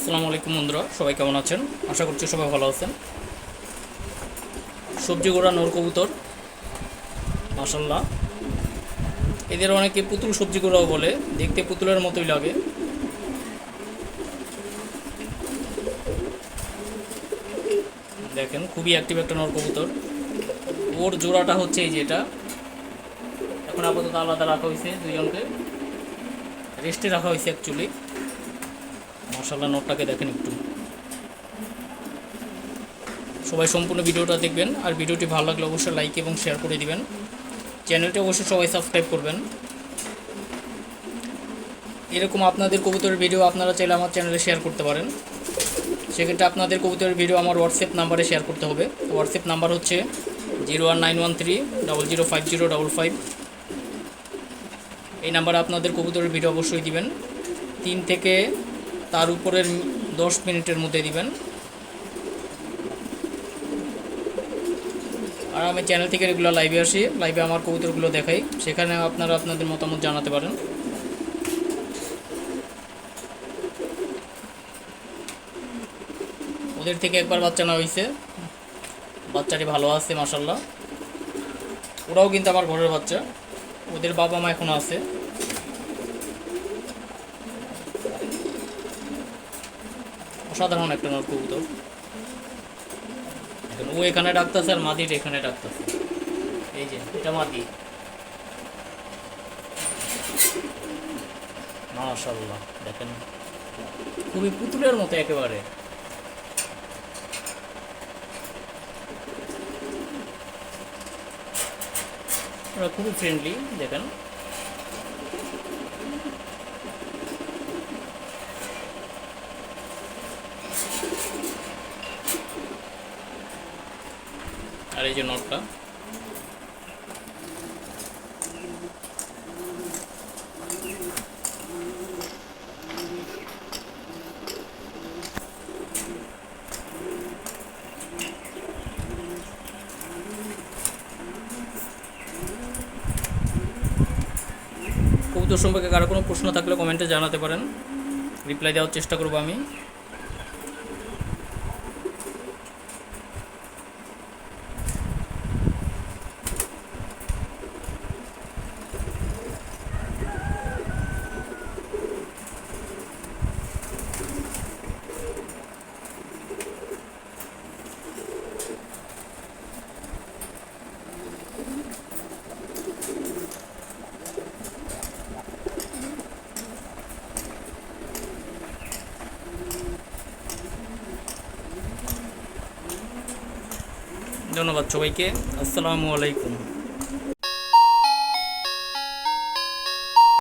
আসসালামু আলাইকুম বন্ধুরা, সবাই কেমন আছেন? আশা করছি সবাই ভালো আছেন। সবজি গোড়া নর কবুতর, মাশাল্লাহ। এদের অনেকে পুতুল সবজি গোড়াও বলে, দেখতে পুতুলের মতোই লাগে। দেখেন, খুবই অ্যাক্টিভ একটা নর কবুতর। ওর জোড়াটা হচ্ছে এই যেটা এখন আপাতত আলাদা রাখা হয়েছে, দুইজনকে রেস্টে রাখা হয়েছে অ্যাকচুয়ালি। মাশাল্লাহ, নরটাকে দেখেন একটু। সবাই সম্পূর্ণ ভিডিওটা দেখবেন, আর ভিডিওটি ভালো লাগলে অবশ্যই লাইক এবং শেয়ার করে দিবেন। চ্যানেলটি অবশ্যই সবাই সাবস্ক্রাইব করবেন। এরকম আপনাদের কবুতরের ভিডিও আপনারা চাইলে আমার চ্যানেলে শেয়ার করতে পারেন। সেক্ষেত্রে আপনাদের কবুতরের ভিডিও আমার হোয়াটসঅ্যাপ নাম্বারে শেয়ার করতে হবে। হোয়াটসঅ্যাপ নাম্বার হচ্ছে 01913 005055। এই নাম্বারে আপনাদের কবুতরের ভিডিও অবশ্যই দিবেন। 3 থেকে তার উপরের 10 মিনিটের মধ্যে দিবেন। আর আমি চ্যানেল থেকে রেগুলার লাইভে আসি, লাইভে আমার কবুতরগুলো দেখাই, সেখানে আপনারা আপনাদের মতামত জানাতে পারেন। ওদের থেকে একবার বাচ্চা নেওয়া হয়েছে, বাচ্চাটি ভালো আছে মাশাল্লাহ। ওরাও কিন্তু আমার ঘরের বাচ্চা, ওদের বাবা মা এখনও আছে। অসাধারণ একটা নর কবুতর। ও এখানে ডাকতেছে আর মাদির এখানে ডাকতেছে। এই যে এটা মাদি, মাশাল্লাহ দেখেন, খুবই পুতুলের মতো একেবারে। ওরা খুবই ফ্রেন্ডলি দেখেন। আর এই যে নটটা, কবুতর সম্পর্কে কারো কোনো প্রশ্ন থাকলে কমেন্টে জানাতে পারেন, রিপ্লাই দেওয়ার চেষ্টা করব আমি। ধন্যবাদ সবাইকে। আসসালামু আলাইকুম।